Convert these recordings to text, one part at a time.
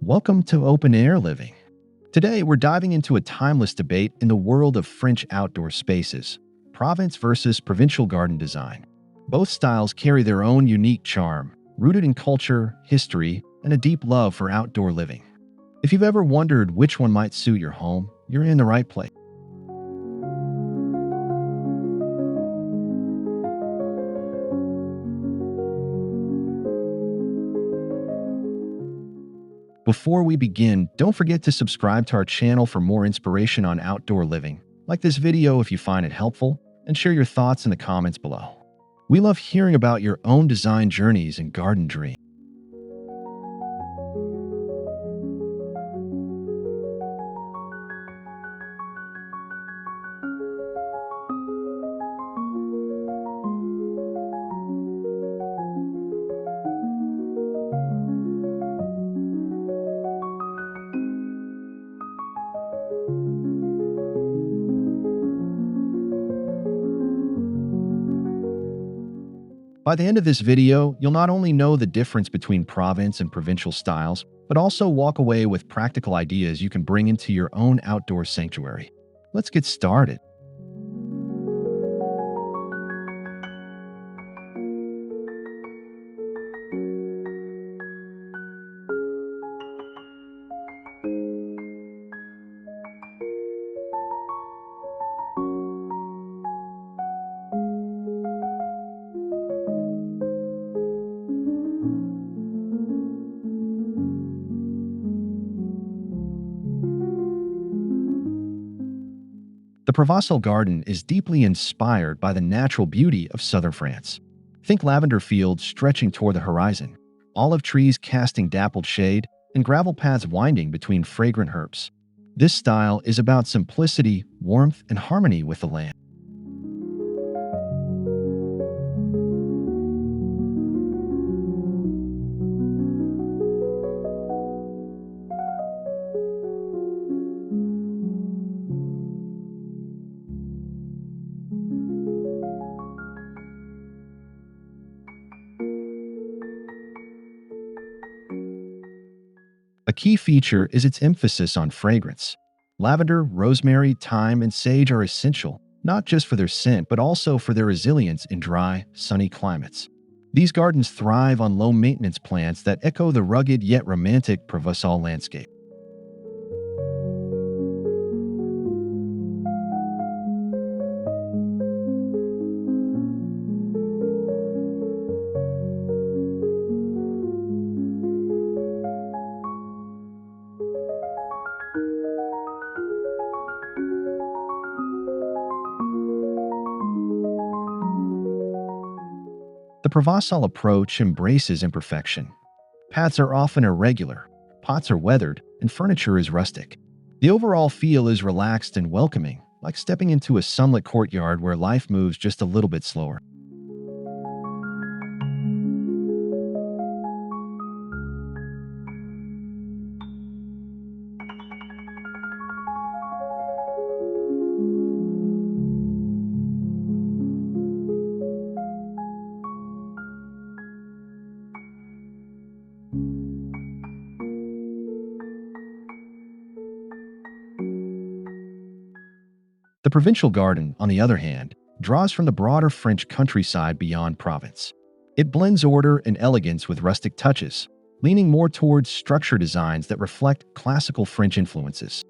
Welcome to Open Air Living. Today, we're diving into a timeless debate in the world of French outdoor spaces, Provence versus provincial garden design. Both styles carry their own unique charm, rooted in culture, history, and a deep love for outdoor living. If you've ever wondered which one might suit your home, you're in the right place. Before we begin, don't forget to subscribe to our channel for more inspiration on outdoor living. Like this video if you find it helpful, and share your thoughts in the comments below. We love hearing about your own design journeys and garden dreams. By the end of this video, you'll not only know the difference between Provence and provincial styles, but also walk away with practical ideas you can bring into your own outdoor sanctuary. Let's get started. The Provençal garden is deeply inspired by the natural beauty of southern France. Think lavender fields stretching toward the horizon, olive trees casting dappled shade, and gravel paths winding between fragrant herbs. This style is about simplicity, warmth, and harmony with the land. A key feature is its emphasis on fragrance. Lavender, rosemary, thyme, and sage are essential, not just for their scent, but also for their resilience in dry, sunny climates. These gardens thrive on low-maintenance plants that echo the rugged yet romantic Provençal landscape. The Provençal approach embraces imperfection. Paths are often irregular, pots are weathered, and furniture is rustic. The overall feel is relaxed and welcoming, like stepping into a sunlit courtyard where life moves just a little bit slower. The provincial garden, on the other hand, draws from the broader French countryside beyond Provence. It blends order and elegance with rustic touches, leaning more towards structure designs that reflect classical French influences.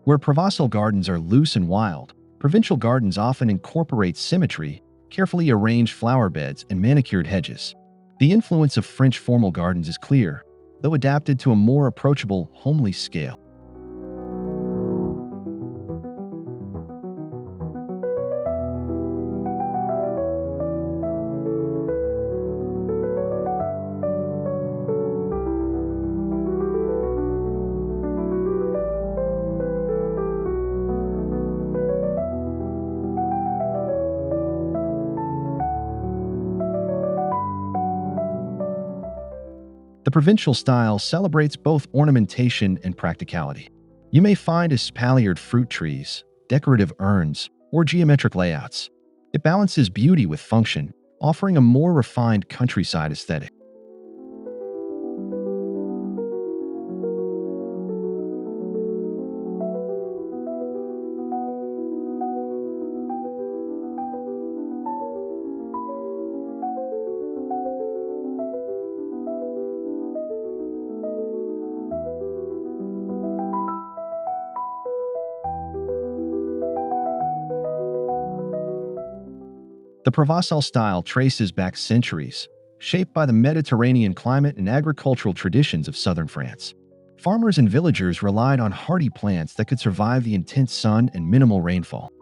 Where Provençal gardens are loose and wild, provincial gardens often incorporate symmetry, carefully arranged flower beds, and manicured hedges. The influence of French formal gardens is clear, though adapted to a more approachable, homely scale. Provincial style celebrates both ornamentation and practicality. You may find espaliered fruit trees, decorative urns, or geometric layouts. It balances beauty with function, offering a more refined countryside aesthetic. The Provençal style traces back centuries, shaped by the Mediterranean climate and agricultural traditions of southern France. Farmers and villagers relied on hardy plants that could survive the intense sun and minimal rainfall.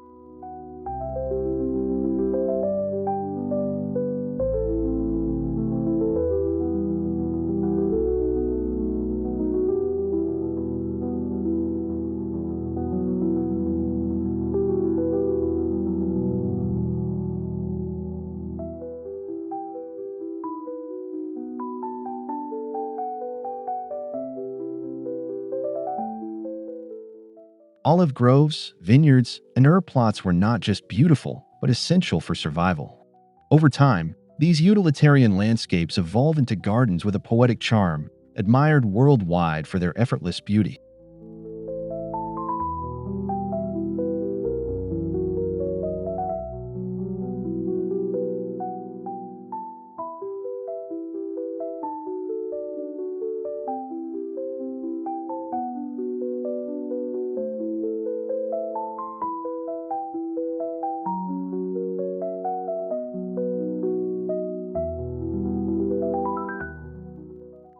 Olive groves, vineyards, and herb plots were not just beautiful, but essential for survival. Over time, these utilitarian landscapes evolved into gardens with a poetic charm, admired worldwide for their effortless beauty.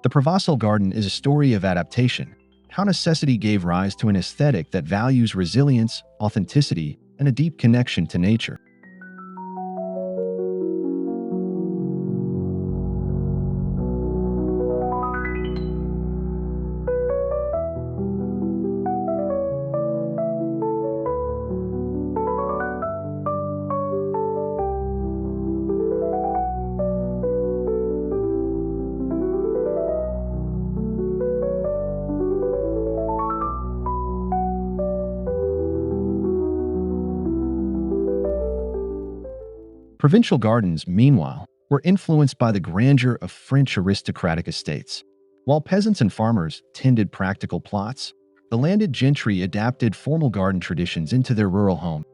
The Provençal garden is a story of adaptation, how necessity gave rise to an aesthetic that values resilience, authenticity, and a deep connection to nature. Provincial gardens, meanwhile, were influenced by the grandeur of French aristocratic estates. While peasants and farmers tended practical plots, the landed gentry adapted formal garden traditions into their rural homes.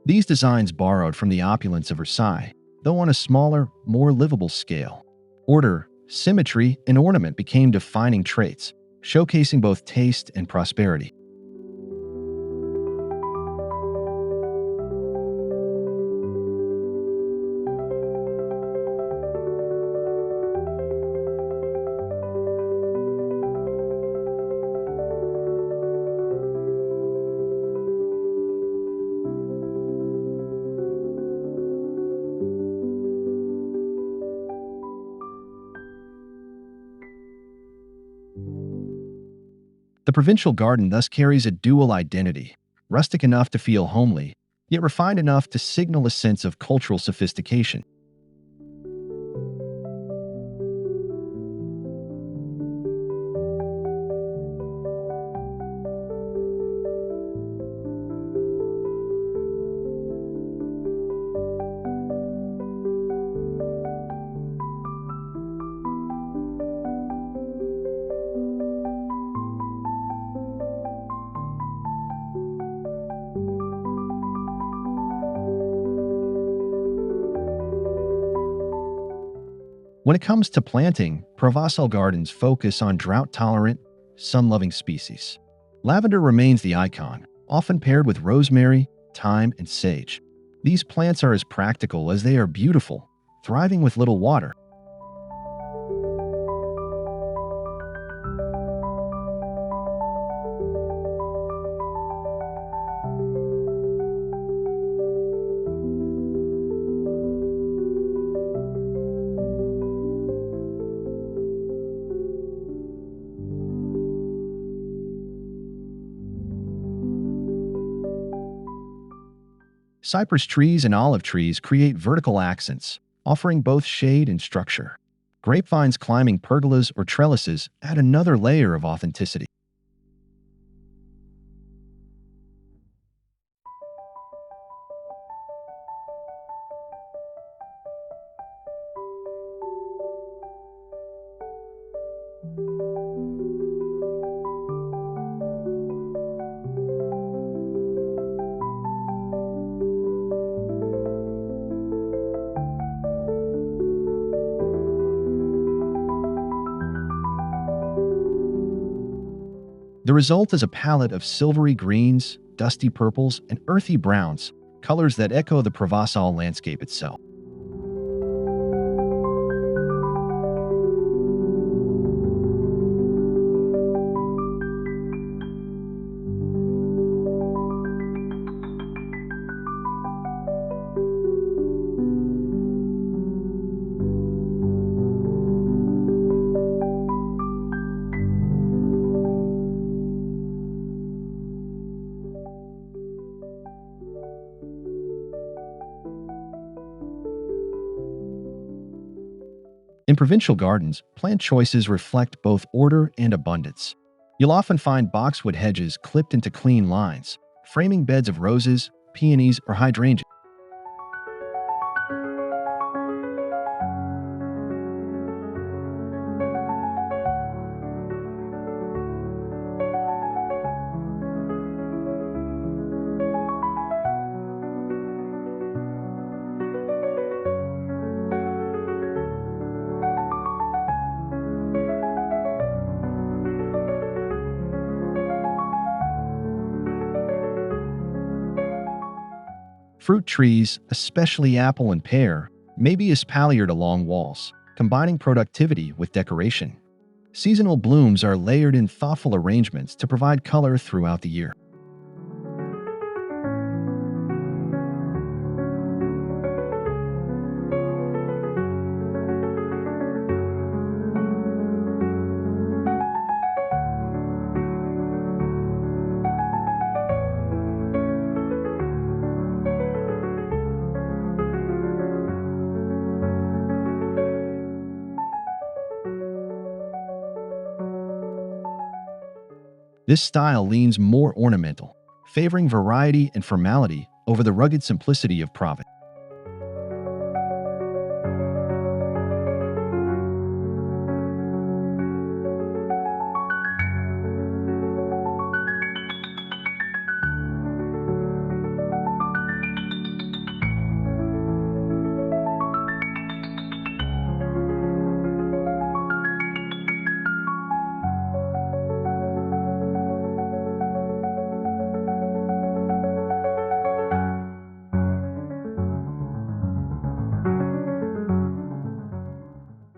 These designs borrowed from the opulence of Versailles, though on a smaller, more livable scale. Order, symmetry, and ornament became defining traits, showcasing both taste and prosperity. The provincial garden thus carries a dual identity, rustic enough to feel homely, yet refined enough to signal a sense of cultural sophistication. When it comes to planting, Provençal gardens focus on drought-tolerant, sun-loving species. Lavender remains the icon, often paired with rosemary, thyme, and sage. These plants are as practical as they are beautiful, thriving with little water. Cypress trees and olive trees create vertical accents, offering both shade and structure. Grapevines climbing pergolas or trellises add another layer of authenticity. The result is a palette of silvery greens, dusty purples, and earthy browns, colors that echo the Provençal landscape itself. In provincial gardens, plant choices reflect both order and abundance. You'll often find boxwood hedges clipped into clean lines, framing beds of roses, peonies, or hydrangeas. Fruit trees, especially apple and pear, may be espaliered along walls, combining productivity with decoration. Seasonal blooms are layered in thoughtful arrangements to provide color throughout the year. This style leans more ornamental, favoring variety and formality over the rugged simplicity of Provence.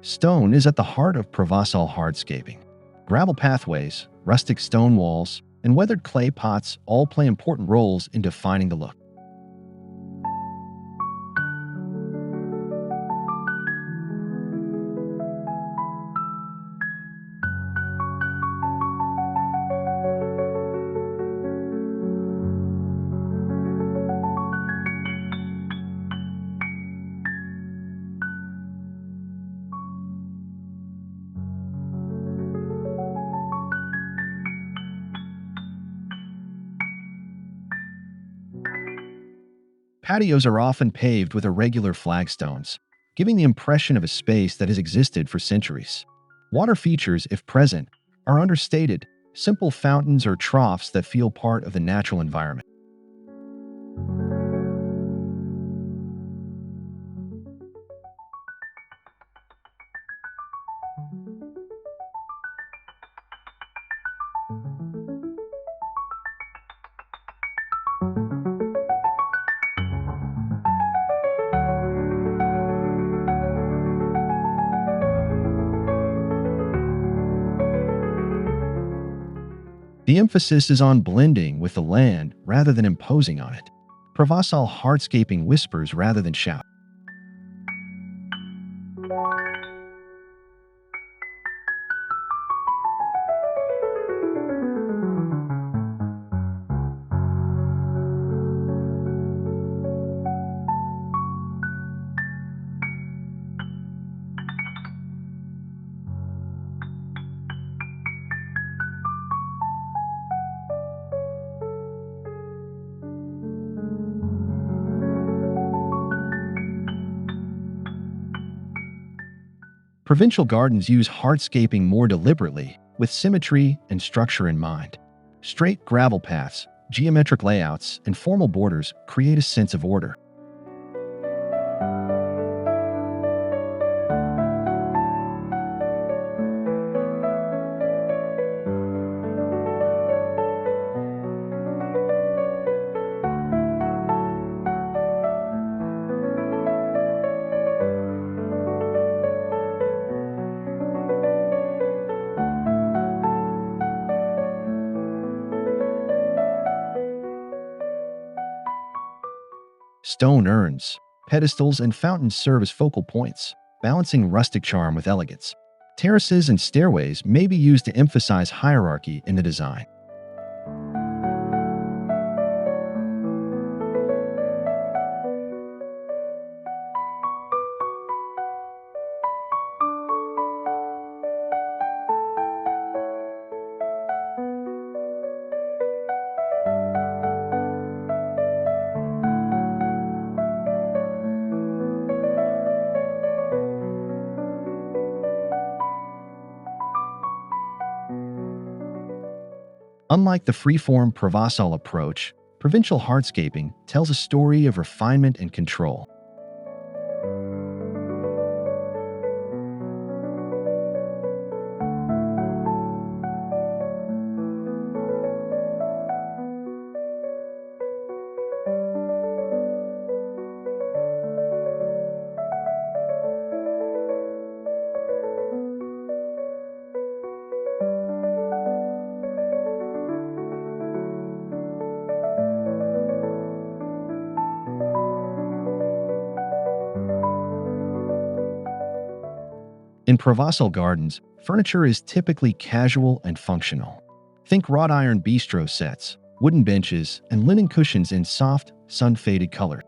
Stone is at the heart of Provençal hardscaping. Gravel pathways, rustic stone walls, and weathered clay pots all play important roles in defining the look. Patios are often paved with irregular flagstones, giving the impression of a space that has existed for centuries. Water features, if present, are understated, simple fountains or troughs that feel part of the natural environment. The emphasis is on blending with the land rather than imposing on it. Provençal hardscaping whispers rather than shouts. Provincial gardens use hardscaping more deliberately, with symmetry and structure in mind. Straight gravel paths, geometric layouts, and formal borders create a sense of order. Stone urns, pedestals, and fountains serve as focal points, balancing rustic charm with elegance. Terraces and stairways may be used to emphasize hierarchy in the design. Unlike the freeform Provençal approach, provincial hardscaping tells a story of refinement and control. In Provençal gardens, furniture is typically casual and functional. Think wrought iron bistro sets, wooden benches, and linen cushions in soft, sun-faded colors.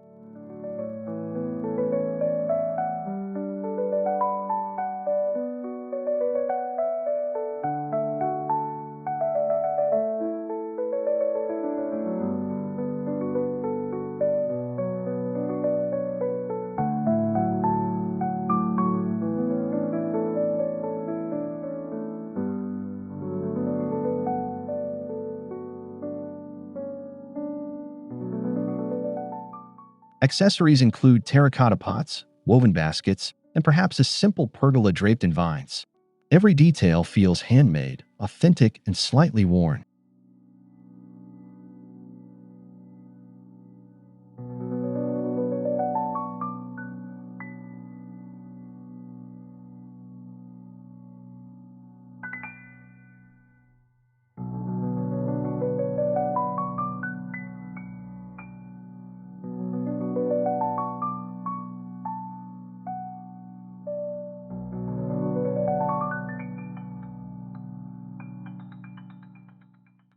Accessories include terracotta pots, woven baskets, and perhaps a simple pergola draped in vines. Every detail feels handmade, authentic, and slightly worn.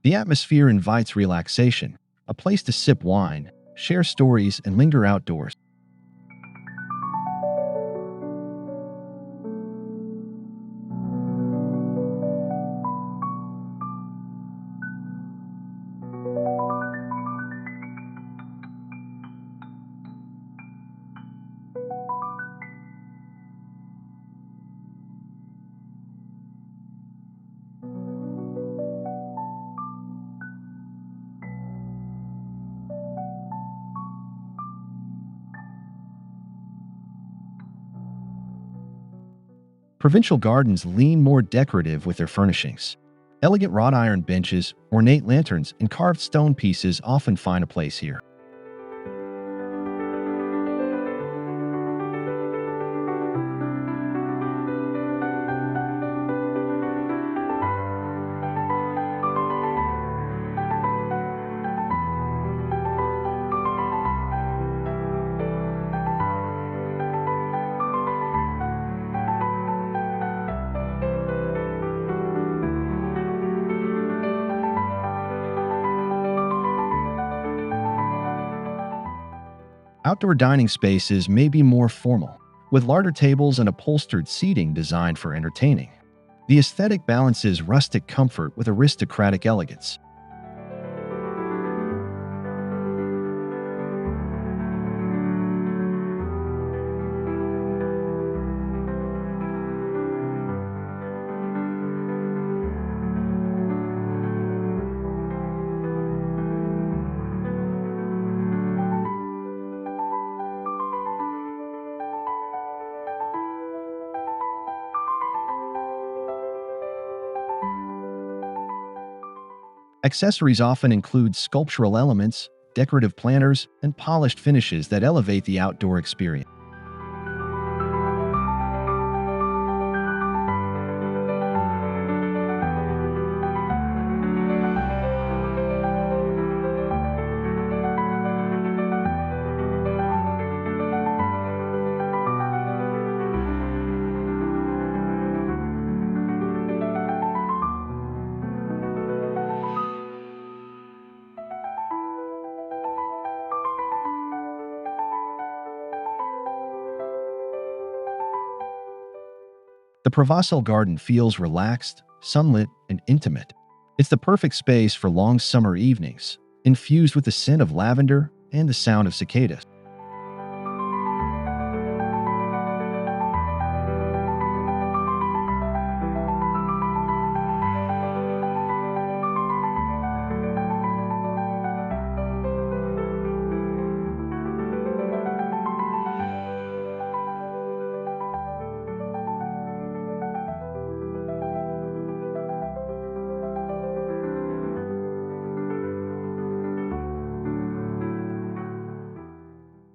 The atmosphere invites relaxation, a place to sip wine, share stories, and linger outdoors. Provincial gardens lean more decorative with their furnishings. Elegant wrought iron benches, ornate lanterns, and carved stone pieces often find a place here. Outdoor dining spaces may be more formal, with larger tables and upholstered seating designed for entertaining. The aesthetic balances rustic comfort with aristocratic elegance. Accessories often include sculptural elements, decorative planters, and polished finishes that elevate the outdoor experience. The Provençal garden feels relaxed, sunlit, and intimate. It's the perfect space for long summer evenings, infused with the scent of lavender and the sound of cicadas.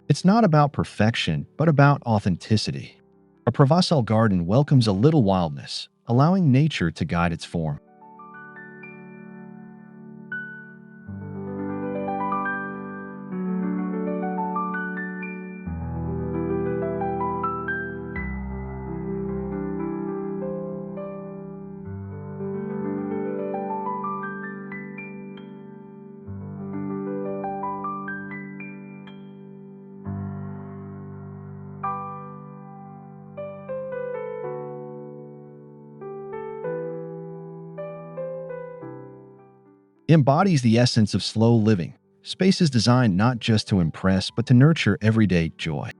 It's not about perfection, but about authenticity. A Provençal garden welcomes a little wildness, allowing nature to guide its form. It embodies the essence of slow living. Space is designed not just to impress, but to nurture everyday joy.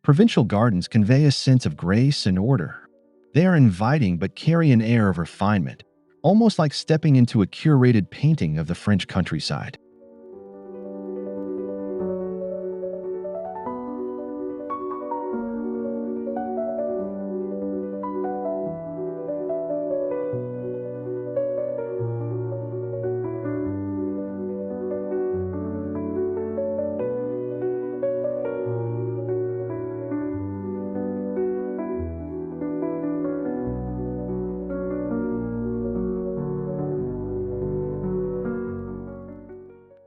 Provincial gardens convey a sense of grace and order. They are inviting but carry an air of refinement, almost like stepping into a curated painting of the French countryside.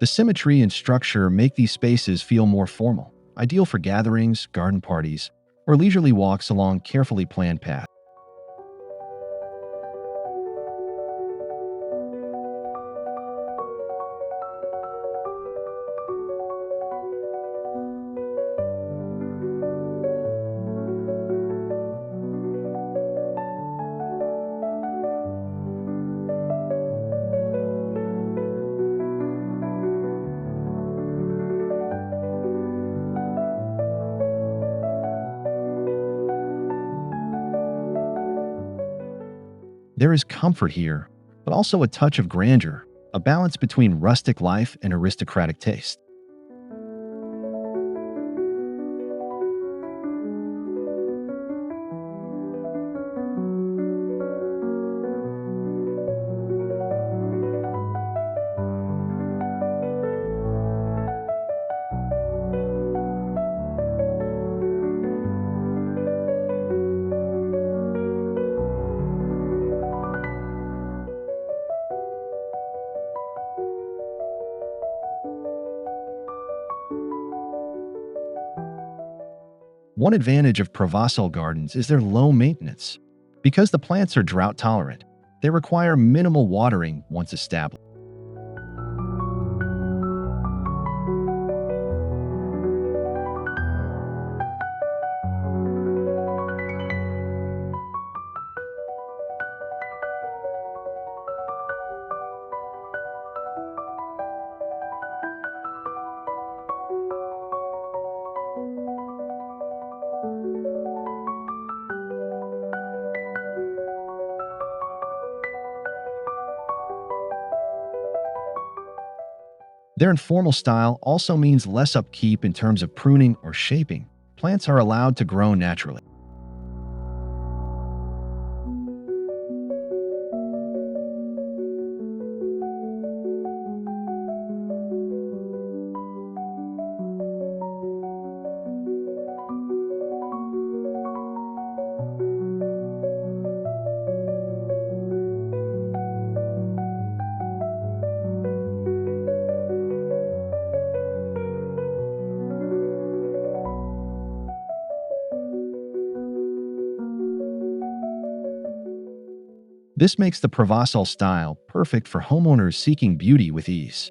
The symmetry and structure make these spaces feel more formal, ideal for gatherings, garden parties, or leisurely walks along carefully planned paths. There is comfort here, but also a touch of grandeur, a balance between rustic life and aristocratic taste. One advantage of Provençal gardens is their low maintenance. Because the plants are drought tolerant, they require minimal watering once established. Their informal style also means less upkeep in terms of pruning or shaping. Plants are allowed to grow naturally. This makes the Provençal style perfect for homeowners seeking beauty with ease.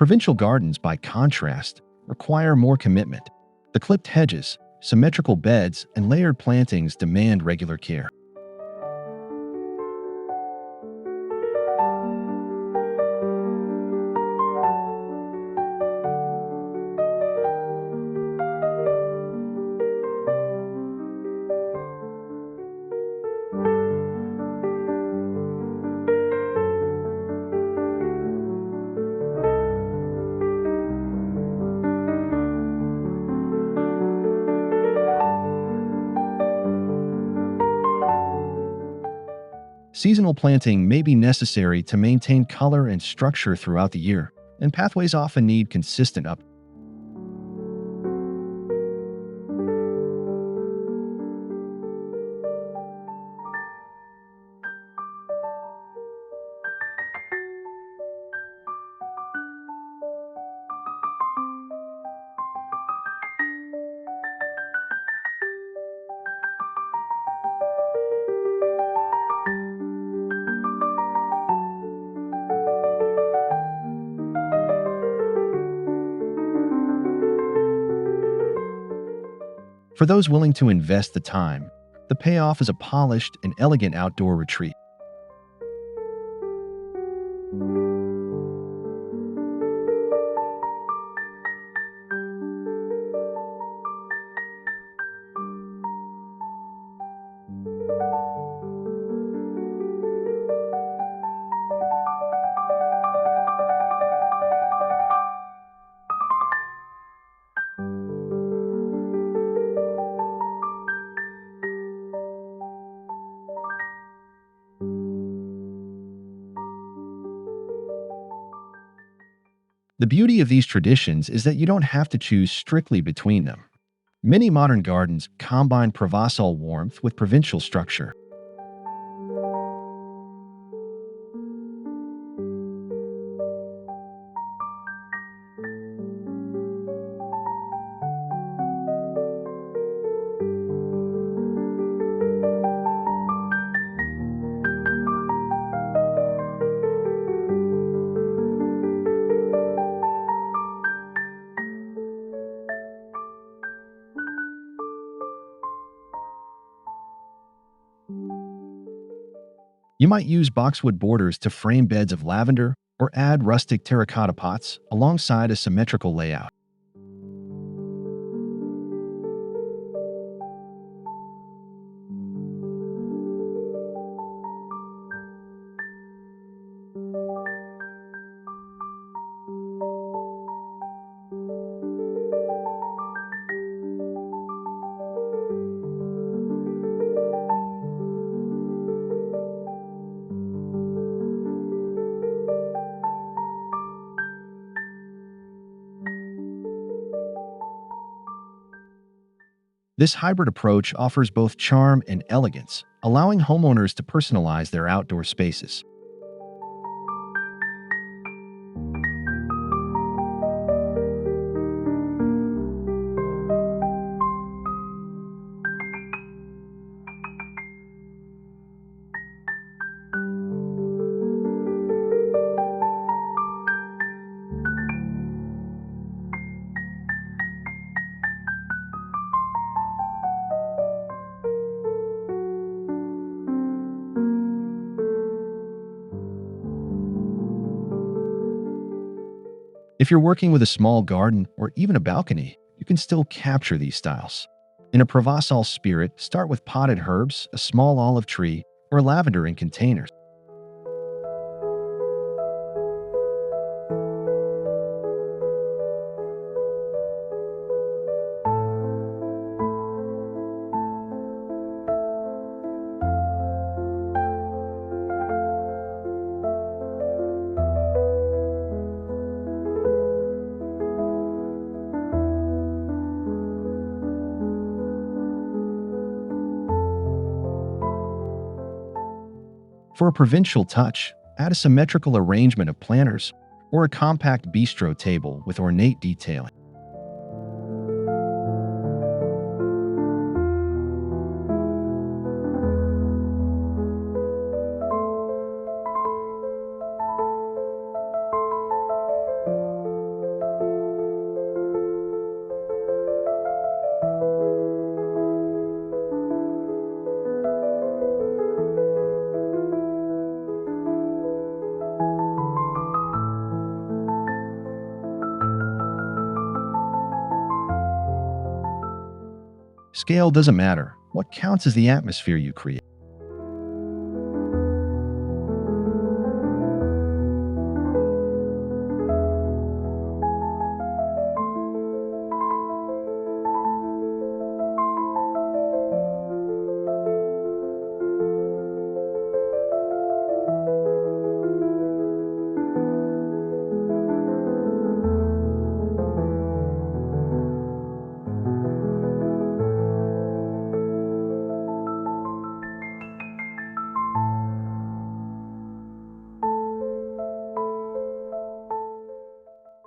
Provincial gardens, by contrast, require more commitment. The clipped hedges, symmetrical beds, and layered plantings demand regular care. Seasonal planting may be necessary to maintain color and structure throughout the year, and pathways often need consistent up. For those willing to invest the time, the payoff is a polished and elegant outdoor retreat. The beauty of these traditions is that you don't have to choose strictly between them. Many modern gardens combine Provençal warmth with provincial structure. You might use boxwood borders to frame beds of lavender or add rustic terracotta pots alongside a symmetrical layout. This hybrid approach offers both charm and elegance, allowing homeowners to personalize their outdoor spaces. If you're working with a small garden or even a balcony, you can still capture these styles. In a Provençal spirit, start with potted herbs, a small olive tree, or lavender in containers. For a provincial touch, add a symmetrical arrangement of planters or a compact bistro table with ornate detailing. Scale doesn't matter. What counts is the atmosphere you create.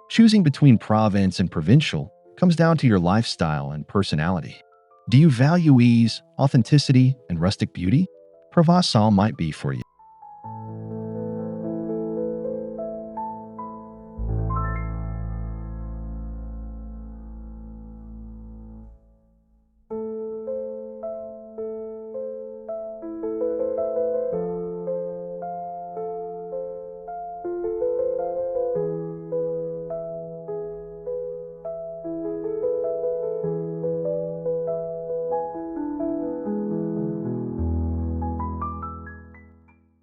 Choosing between Provence and Provincial comes down to your lifestyle and personality. Do you value ease, authenticity, and rustic beauty? Provençal might be for you.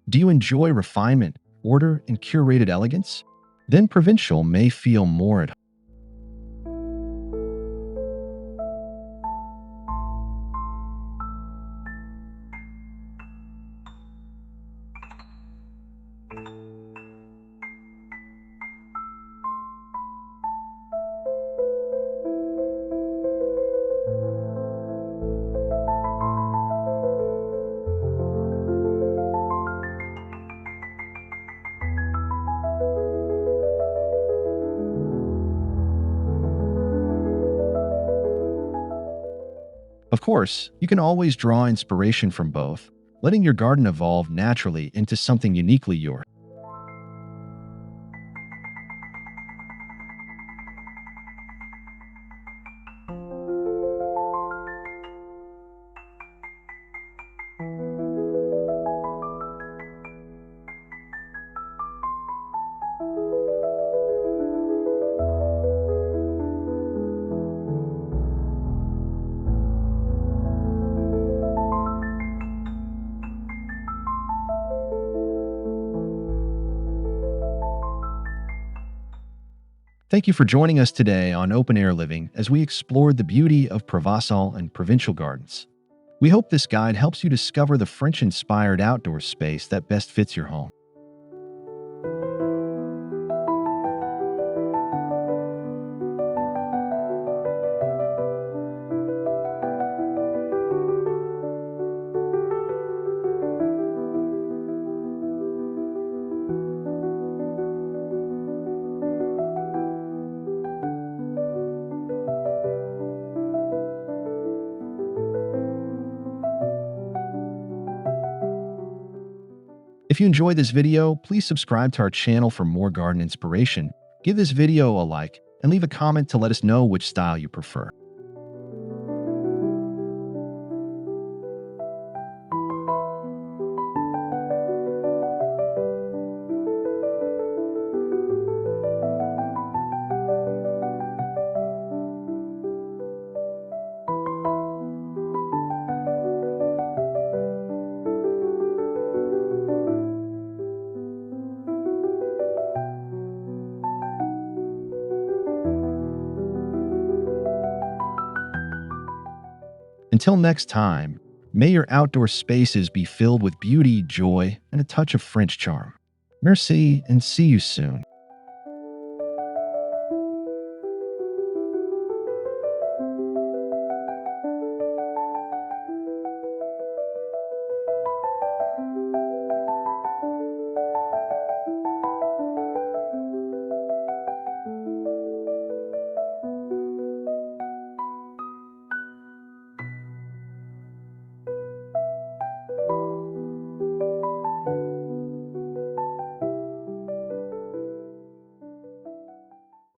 Do you enjoy refinement, order, and curated elegance? Then Provincial may feel more at home. Of course, you can always draw inspiration from both, letting your garden evolve naturally into something uniquely yours. Thank you for joining us today on Open Air Living as we explored the beauty of Provençal and provincial gardens. We hope this guide helps you discover the French-inspired outdoor space that best fits your home. If you enjoyed this video, please subscribe to our channel for more garden inspiration. Give this video a like and leave a comment to let us know which style you prefer. Until next time, may your outdoor spaces be filled with beauty, joy, and a touch of French charm. Merci, and see you soon.